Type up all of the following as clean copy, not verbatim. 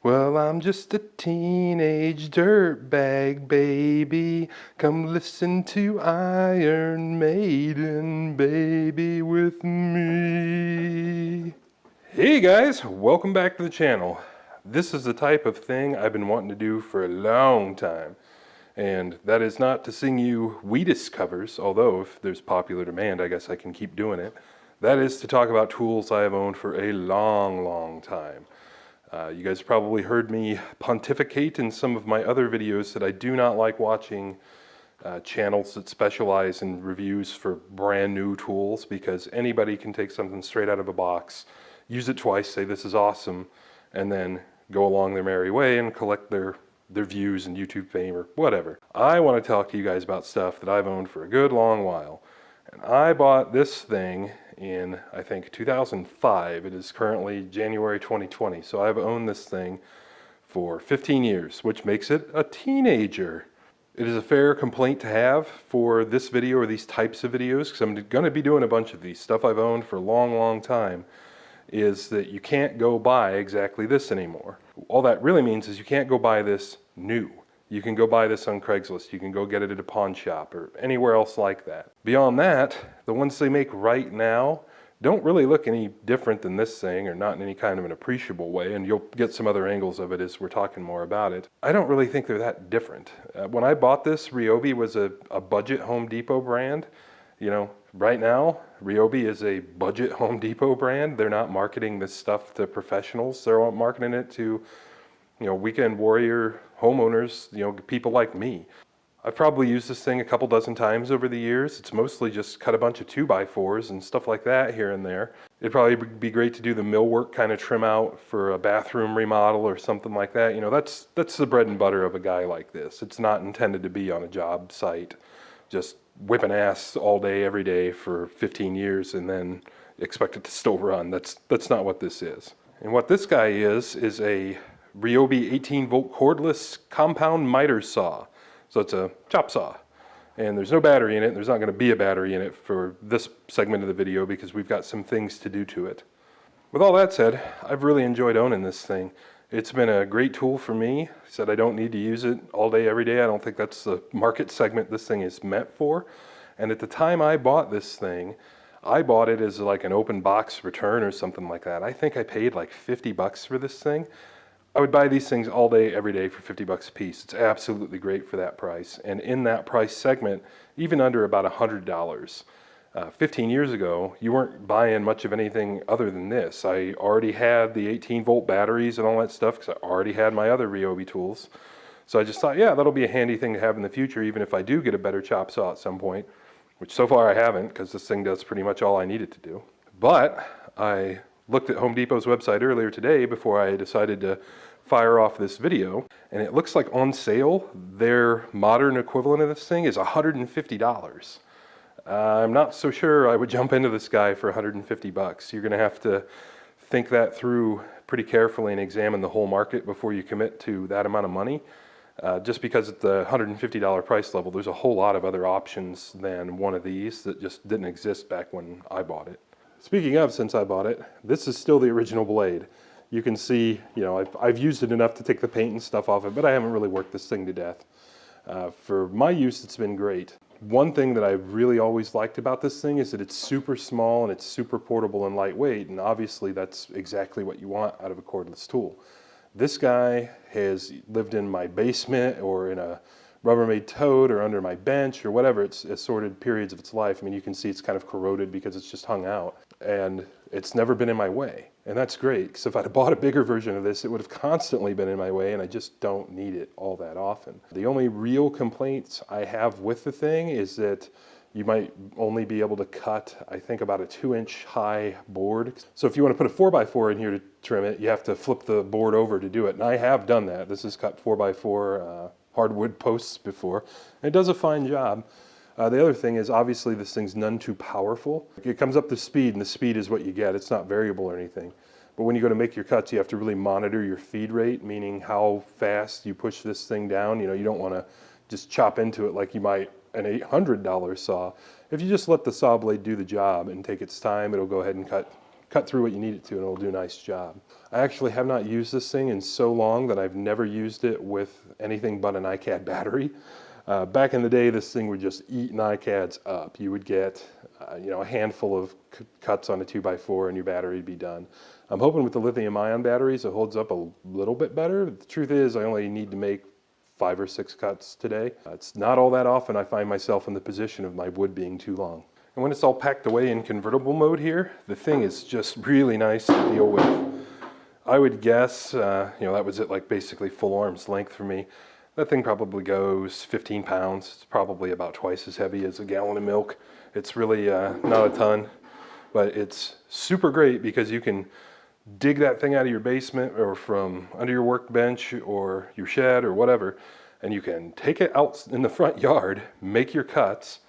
Well, I'm just a teenage dirtbag baby. Come listen to Iron Maiden, baby, with me. Hey guys, welcome back to the channel. This is the type of thing I've been wanting to do for a long time. And that is not to sing you Wheatus covers, although if there's popular demand, I guess I can keep doing it. That is to talk about tools I have owned for a long time. You guys probably heard me pontificate in some of my other videos that I do not like watching channels that specialize in reviews for brand new tools, because anybody can take something straight out of a box, use it twice, say this is awesome, and then go along their merry way and collect their views and YouTube fame or whatever. I want to talk to you guys about stuff that I've owned for a good long while. And I bought this thing in, I think, 2005. It is currently January 2020. So I've owned this thing for 15 years, which makes it a teenager. It is a fair complaint to have for this video or these types of videos, because I'm going to be doing a bunch of these. Stuff I've owned for a long time is that you can't go buy exactly this anymore. All that really means is you can't go buy this new. You can go buy this on Craigslist, you can go get it at a pawn shop or anywhere else like that. Beyond that, the ones they make right now don't really look any different than this thing, or not in any kind of an appreciable way, and you'll get some other angles of it as we're talking more about it. I don't really think they're that different. When I bought this, Ryobi was a budget Home Depot brand. You know, right now, Ryobi is a budget Home Depot brand. They're not marketing this stuff to professionals. They're marketing it to, weekend warrior homeowners, people like me. I've probably used this thing a couple dozen times over the years. It's mostly just cut a bunch of 2x4s and stuff like that here and there. It'd probably be great to do the millwork kind of trim out for a bathroom remodel or something like that. That's the bread and butter of a guy like this. It's not intended to be on a job site, just whipping ass all day, every day for 15 years and then expect it to still run. That's not what this is. And what this guy is a Ryobi 18-volt cordless compound miter saw. So it's a chop saw. And there's no battery in it. There's not going to be a battery in it for this segment of the video because we've got some things to do to it. With all that said, I've really enjoyed owning this thing. It's been a great tool for me. I said I don't need to use it all day, every day. I don't think that's the market segment this thing is meant for. And at the time I bought this thing, I bought it as like an open box return or something like that. I think I paid like 50 bucks for this thing. I would buy these things all day, every day for 50 bucks a piece. It's absolutely great for that price. And in that price segment, even under about $100. 15 years ago, you weren't buying much of anything other than this. I already had the 18-volt batteries and all that stuff because I already had my other Ryobi tools. So I just thought, yeah, that'll be a handy thing to have in the future, even if I do get a better chop saw at some point, which so far I haven't, because this thing does pretty much all I need it to do. But I looked at Home Depot's website earlier today before I decided to fire off this video, and it looks like on sale, their modern equivalent of this thing is $150. I'm not so sure I would jump into this guy for 150 bucks. You're gonna have to think that through pretty carefully and examine the whole market before you commit to that amount of money. Just because at the $150 price level, there's a whole lot of other options than one of these that just didn't exist back when I bought it. Speaking of, since I bought it, this is still the original blade. You can see, I've used it enough to take the paint and stuff off it, but I haven't really worked this thing to death. For my use, it's been great. One thing that I've really always liked about this thing is that it's super small and it's super portable and lightweight, and obviously that's exactly what you want out of a cordless tool. This guy has lived in my basement or in a Rubbermaid tote or under my bench or whatever its assorted periods of its life. I mean, you can see it's kind of corroded because it's just hung out, and it's never been in my way. And that's great, because if I'd have bought a bigger version of this, it would have constantly been in my way, and I just don't need it all that often. The only real complaints I have with the thing is that you might only be able to cut, I think, about a 2-inch high board. So if you want to put a 4x4 in here to trim it, you have to flip the board over to do it. And I have done that. This has cut 4x4 hardwood posts before. And it does a fine job. The other thing is, obviously, this thing's none too powerful. It comes up to speed, and the speed is what you get. It's not variable or anything. But when you go to make your cuts, you have to really monitor your feed rate, meaning how fast you push this thing down. You don't want to just chop into it like you might an $800 saw. If you just let the saw blade do the job and take its time, it'll go ahead and cut cut through what you need it to and it'll do a nice job. I actually have not used this thing in so long that I've never used it with anything but an iCAD battery. Back in the day, this thing would just eat an iCads up. You would get a handful of cuts on a 2x4 and your battery would be done. I'm hoping with the lithium-ion batteries it holds up a little bit better. The truth is I only need to make 5 or 6 cuts today. It's not all that often I find myself in the position of my wood being too long. And when it's all packed away in convertible mode here, the thing is just really nice to deal with. I would guess, that was at like basically full arm's length for me. That thing probably goes 15 pounds. It's probably about twice as heavy as a gallon of milk. It's really not a ton, but it's super great because you can dig that thing out of your basement or from under your workbench or your shed or whatever, and you can take it out in the front yard, make your cuts,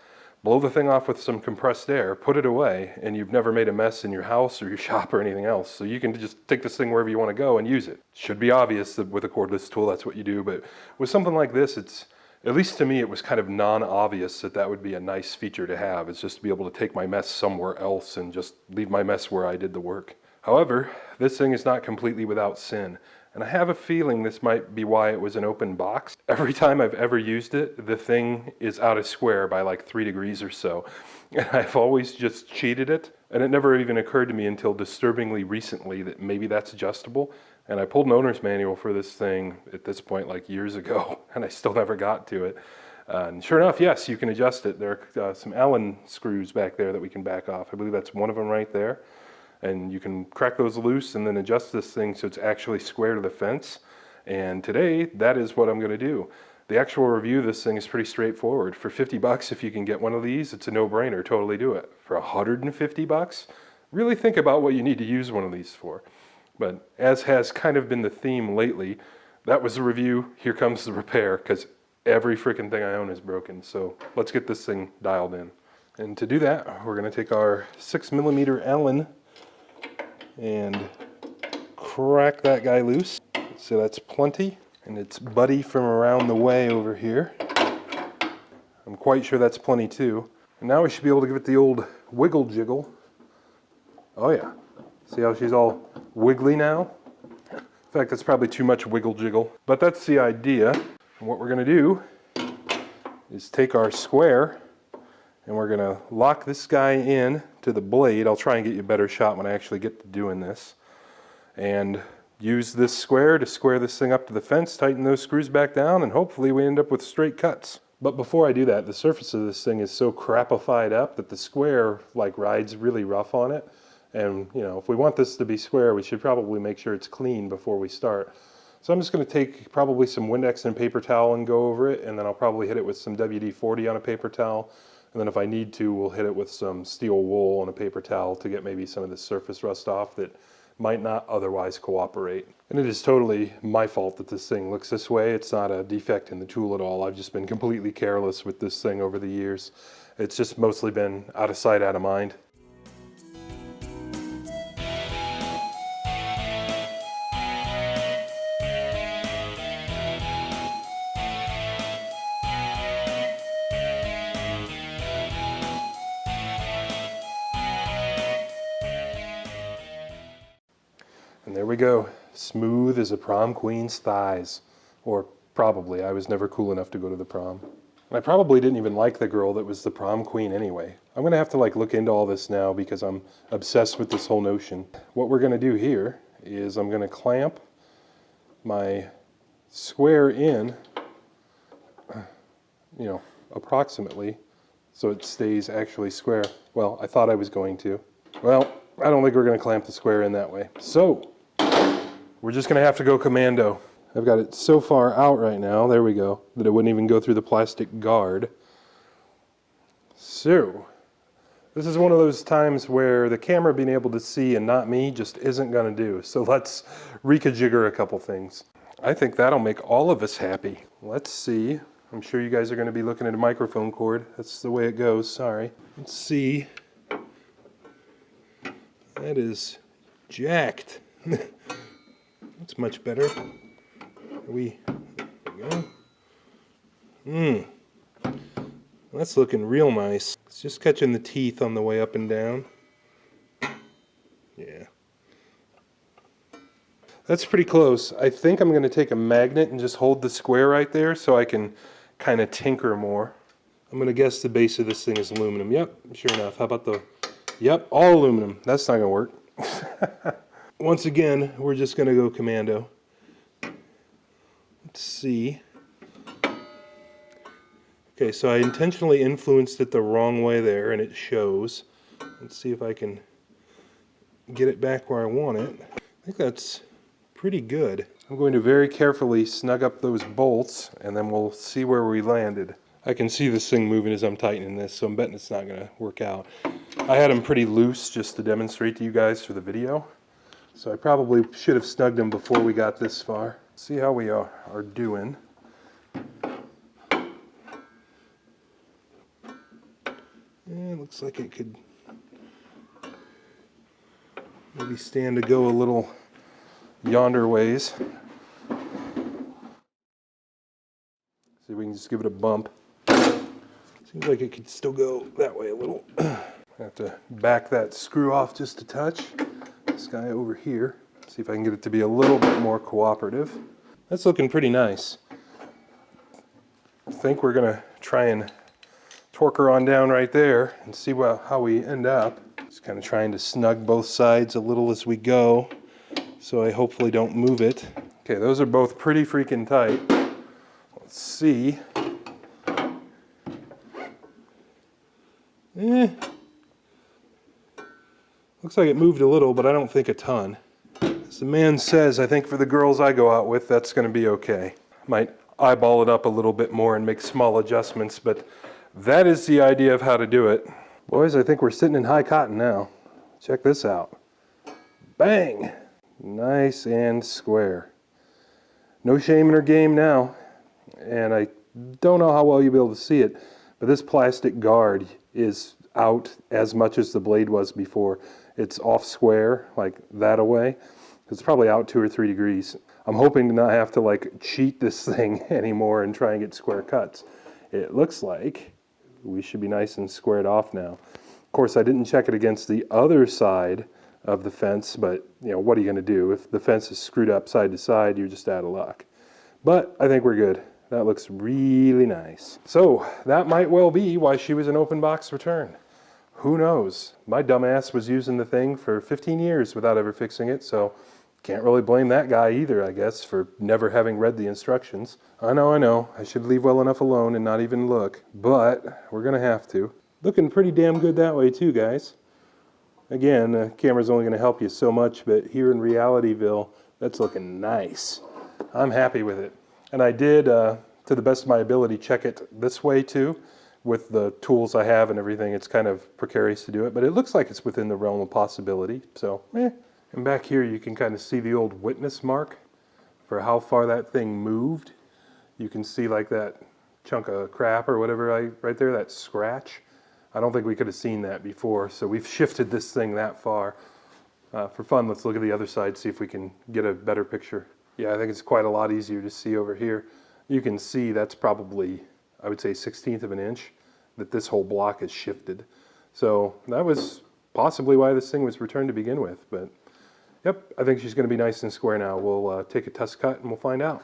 blow the thing off with some compressed air, put it away, and you've never made a mess in your house or your shop or anything else. So you can just take this thing wherever you want to go and use it. Should be obvious that with a cordless tool that's what you do, but with something like this, it's, at least to me, it was kind of non-obvious that that would be a nice feature to have. It's just to be able to take my mess somewhere else and just leave my mess where I did the work. However, this thing is not completely without sin. And I have a feeling this might be why it was an open box. Every time I've ever used it, the thing is out of square by like 3 degrees or so. And I've always just cheated it. And it never even occurred to me until disturbingly recently that maybe that's adjustable. And I pulled an owner's manual for this thing at this point like years ago, and I still never got to it. And sure enough, yes, you can adjust it. There are some Allen screws back there that we can back off. I believe that's one of them right there. And you can crack those loose and then adjust this thing so it's actually square to the fence. And today, that is what I'm going to do. The actual review of this thing is pretty straightforward. For 50 bucks, if you can get one of these, it's a no-brainer. Totally do it. For 150 bucks, really think about what you need to use one of these for. But as has kind of been the theme lately, that was the review. Here comes the repair, because every freaking thing I own is broken. So let's get this thing dialed in. And to do that, we're going to take our 6mm Allen and crack that guy loose. So that's plenty, and it's Buddy from around the way over here. I'm quite sure that's plenty too. And now we should be able to give it the old wiggle jiggle. Oh yeah, see how she's all wiggly now? In fact, that's probably too much wiggle jiggle, but that's the idea. And what we're gonna do is take our square and we're going to lock this guy in to the blade. I'll try and get you a better shot when I actually get to doing this. And use this square to square this thing up to the fence, tighten those screws back down, and hopefully we end up with straight cuts. But before I do that, the surface of this thing is so crapified up that the square rides really rough on it. And if we want this to be square, we should probably make sure it's clean before we start. So I'm just going to take probably some Windex and paper towel and go over it, and then I'll probably hit it with some WD-40 on a paper towel. And then if I need to, we'll hit it with some steel wool on a paper towel to get maybe some of the surface rust off that might not otherwise cooperate. And it is totally my fault that this thing looks this way. It's not a defect in the tool at all. I've just been completely careless with this thing over the years. It's just mostly been out of sight, out of mind. And there we go, smooth as a prom queen's thighs. Or probably, I was never cool enough to go to the prom. And I probably didn't even like the girl that was the prom queen anyway. I'm gonna have to look into all this now because I'm obsessed with this whole notion. What we're gonna do here is I'm gonna clamp my square in, approximately, so it stays actually square. Well, I thought I was going to. Well, I don't think we're gonna clamp the square in that way. So, we're just going to have to go commando. I've got it so far out right now, there we go, that it wouldn't even go through the plastic guard. So, this is one of those times where the camera being able to see and not me just isn't going to do. So let's rejigger a couple things. I think that'll make all of us happy. Let's see. I'm sure you guys are going to be looking at a microphone cord. That's the way it goes, sorry. Let's see. That is jacked. That's much better. There we go. That's looking real nice. It's just catching the teeth on the way up and down. Yeah, That's pretty close. I think I'm going to take a magnet and just hold the square right there so I can kind of tinker more. I'm going to guess the base of this thing is aluminum. Yep, sure enough. How about the... Yep, all aluminum. That's not going to work. Once again, we're just going to go commando. Let's see. Okay, so I intentionally influenced it the wrong way there, and it shows. Let's see if I can get it back where I want it. I think that's pretty good. I'm going to very carefully snug up those bolts, and then we'll see where we landed. I can see this thing moving as I'm tightening this, so I'm betting it's not going to work out. I had them pretty loose just to demonstrate to you guys for the video, so I probably should have snugged them before we got this far. See how we are doing. It looks like it could maybe stand to go a little yonder ways. See if we can just give it a bump. Seems like it could still go that way a little. I have to back that screw off just a touch. This guy over here. See if I can get it to be a little bit more cooperative. That's looking pretty nice. I think we're gonna try and torque her on down right there and see how we end up. Just kind of trying to snug both sides a little as we go, so I hopefully don't move it. Okay, those are both pretty freaking tight. Let's see. Looks like it moved a little, but I don't think a ton. As the man says, I think for the girls I go out with, that's going to be okay. Might eyeball it up a little bit more and make small adjustments, but that is the idea of how to do it. Boys, I think we're sitting in high cotton now. Check this out. Bang! Nice and square. No shame in her game now. And I don't know how well you'll be able to see it, but this plastic guard is out as much as the blade was before. It's off square, like that away. It's probably out 2 or 3 degrees. I'm hoping to not have to like cheat this thing anymore and try and get square cuts. It looks like we should be nice and squared off now. Of course, I didn't check it against the other side of the fence, but you know, what are you going to do? If the fence is screwed up side to side, you're just out of luck. But I think we're good. That looks really nice. So that might well be why she was an open box return. Who knows? My dumbass was using the thing for 15 years without ever fixing it, so can't really blame that guy either, I guess, for never having read the instructions. I know, I should leave well enough alone and not even look, but we're gonna have to. Looking pretty damn good that way too, guys. Again, the camera's only gonna help you so much, but here in Realityville, that's looking nice. I'm happy with it. And I did, to the best of my ability, check it this way too. With the tools I have and everything, it's kind of precarious to do it, but it looks like it's within the realm of possibility, so And back here you can kind of see the old witness mark for how far that thing moved. You can see like that chunk of crap or whatever right there, that scratch. I don't think we could have seen that before, so we've shifted this thing that far. For fun, let's look at the other side, see if we can get a better picture. Yeah, I think it's quite a lot easier to see over here. You can see that's probably, I would say, 1/16 of an inch that this whole block is shifted. So that was possibly why this thing was returned to begin with. But yep, I think she's going to be nice and square now. We'll take a test cut and we'll find out.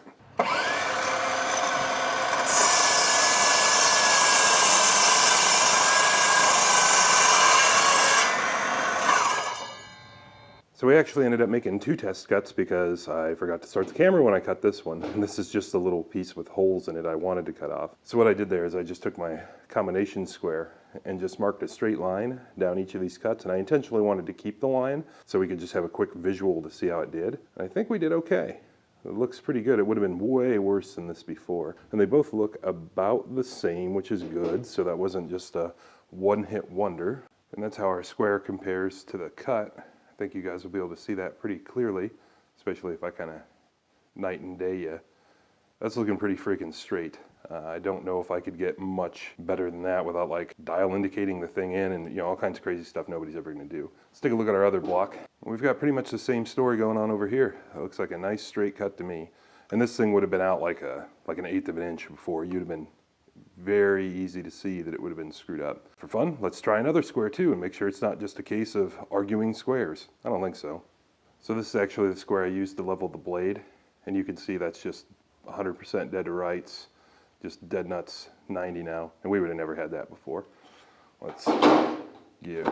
So we actually ended up making 2 test cuts because I forgot to start the camera when I cut this one. And this is just a little piece with holes in it I wanted to cut off. So what I did there is I just took my combination square and just marked a straight line down each of these cuts. And I intentionally wanted to keep the line so we could just have a quick visual to see how it did. And I think we did okay. It looks pretty good. It would have been way worse than this before. And they both look about the same, which is good. So that wasn't just a one-hit wonder. And that's how our square compares to the cut. I think you guys will be able to see that pretty clearly, especially if I kind of night and day you. That's looking pretty freaking straight. I don't know if I could get much better than that without like dial indicating the thing in and all kinds of crazy stuff nobody's ever going to do. Let's take a look at our other block. We've got pretty much the same story going on over here. It looks like a nice straight cut to me. And this thing would have been out like an 1/8 of an inch before. You'd have been very easy to see that it would have been screwed up. For fun, let's try another square too and make sure it's not just a case of arguing squares. I don't think so. So this is actually the square I used to level the blade, and you can see that's just 100% dead to rights, just dead nuts 90 now, and we would have never had that before. Let's give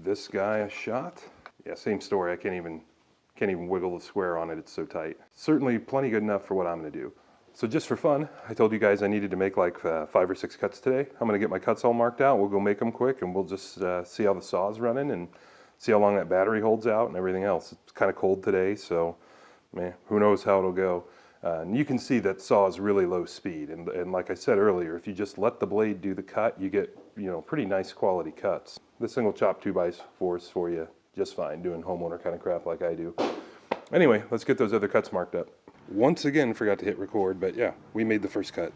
this guy a shot. Yeah, same story. I can't even wiggle the square on it, it's so tight. Certainly plenty good enough for what I'm gonna do. So just for fun, I told you guys I needed to make like 5 or 6 cuts today. I'm gonna get my cuts all marked out. We'll go make them quick, and we'll just see how the saw's running and see how long that battery holds out and everything else. It's kind of cold today, so man, who knows how it'll go. And you can see that saw is really low speed, and like I said earlier, if you just let the blade do the cut, you get, you know, pretty nice quality cuts. This thing will chop 2x4s for you just fine, doing homeowner kind of crap like I do. Anyway, let's get those other cuts marked up. Once again, forgot to hit record, but yeah, we made the first cut.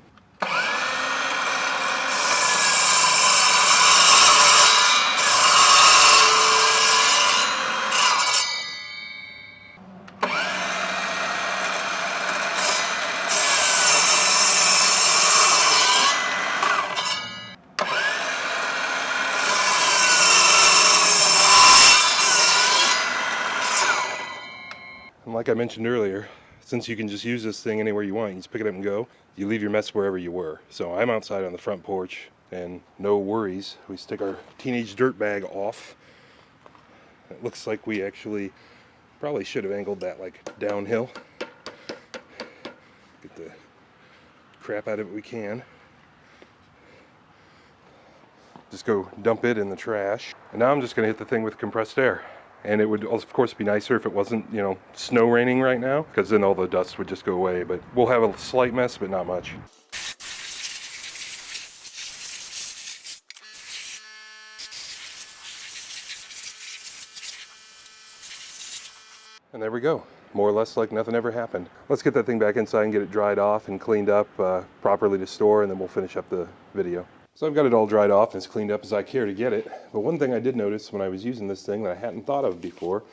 And like I mentioned earlier, since you can just use this thing anywhere you want, you just pick it up and go, you leave your mess wherever you were. So I'm outside on the front porch, and no worries. We stick our teenage dirt bag off. It looks like we actually probably should have angled that like downhill. Get the crap out of it we can. Just go dump it in the trash. And now I'm just gonna hit the thing with compressed air. And it would, of course, be nicer if it wasn't, you know, snow raining right now, because then all the dust would just go away. But we'll have a slight mess, but not much. And there we go. More or less like nothing ever happened. Let's get that thing back inside and get it dried off and cleaned up properly to store, and then we'll finish up the video. So I've got it all dried off and as cleaned up as I care to get it. But one thing I did notice when I was using this thing that I hadn't thought of before,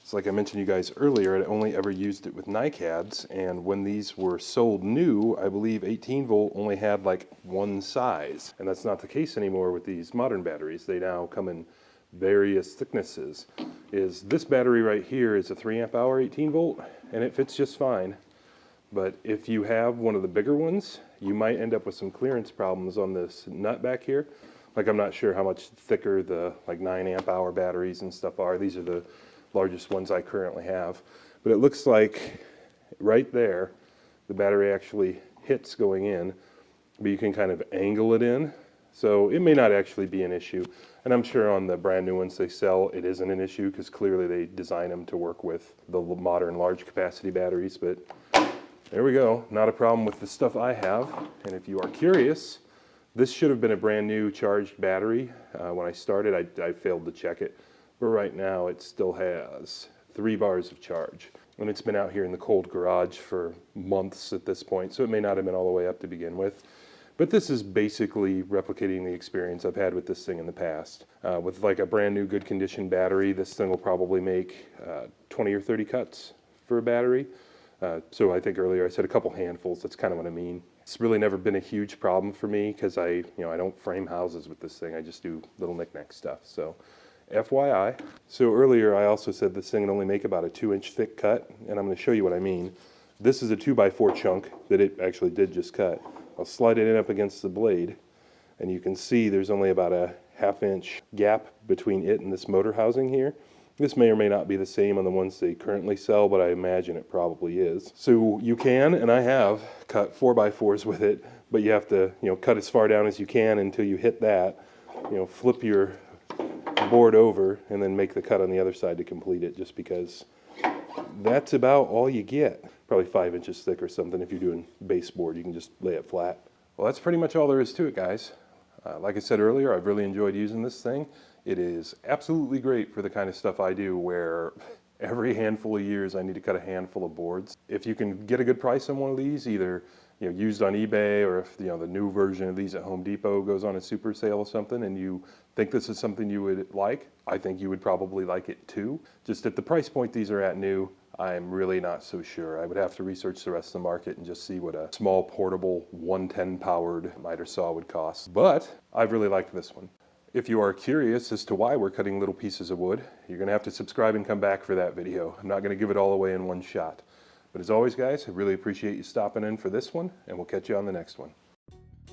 it's like I mentioned to you guys earlier, I'd only ever used it with NiCads, and when these were sold new, I believe 18 volt only had like one size. And that's not the case anymore with these modern batteries. They now come in various thicknesses. This battery right here is a 3 amp hour 18 volt, and it fits just fine. But if you have one of the bigger ones, you might end up with some clearance problems on this nut back here. Like, I'm not sure how much thicker the like 9 amp hour batteries and stuff are. These are the largest ones I currently have. But it looks like right there, the battery actually hits going in, but you can kind of angle it in. So it may not actually be an issue. And I'm sure on the brand new ones they sell, it isn't an issue, because clearly they design them to work with the modern large capacity batteries. But there we go, not a problem with the stuff I have. And if you are curious, this should have been a brand new charged battery. When I started, I failed to check it. But right now it still has 3 bars of charge. And it's been out here in the cold garage for months at this point, so it may not have been all the way up to begin with. But this is basically replicating the experience I've had with this thing in the past. With like a brand new good condition battery, this thing will probably make 20 or 30 cuts for a battery. So I think earlier I said a couple handfuls, that's kind of what I mean. It's really never been a huge problem for me, because I don't frame houses with this thing, I just do little knick-knack stuff. So FYI. So earlier I also said this thing would only make about a 2-inch thick cut, and I'm going to show you what I mean. This is a 2x4 chunk that it actually did just cut. I'll slide it in up against the blade, and you can see there's only about a 1/2 inch gap between it and this motor housing here. This may or may not be the same on the ones they currently sell, but I imagine it probably is. So you can, and I have, cut 4x4s with it, but you have to, cut as far down as you can until you hit that. Flip your board over and then make the cut on the other side to complete it, just because that's about all you get. Probably 5 inches thick or something. If you're doing baseboard, you can just lay it flat. Well, that's pretty much all there is to it, guys. Like I said earlier, I've really enjoyed using this thing. It is absolutely great for the kind of stuff I do, where every handful of years I need to cut a handful of boards. If you can get a good price on one of these, either used on eBay, or if the new version of these at Home Depot goes on a super sale or something, and you think this is something you would like, I think you would probably like it too. Just at the price point these are at new, I'm really not so sure. I would have to research the rest of the market and just see what a small portable 110 powered miter saw would cost. But I've really liked this one. If you are curious as to why we're cutting little pieces of wood, you're going to have to subscribe and come back for that video. I'm not going to give it all away in one shot. But as always, guys, I really appreciate you stopping in for this one, and we'll catch you on the next one.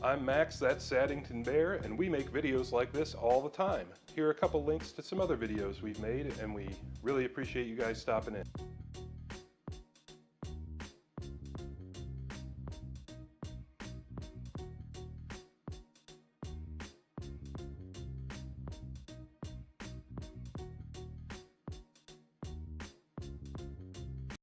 I'm Max, that's Saddington Bear, and we make videos like this all the time. Here are a couple links to some other videos we've made, and we really appreciate you guys stopping in.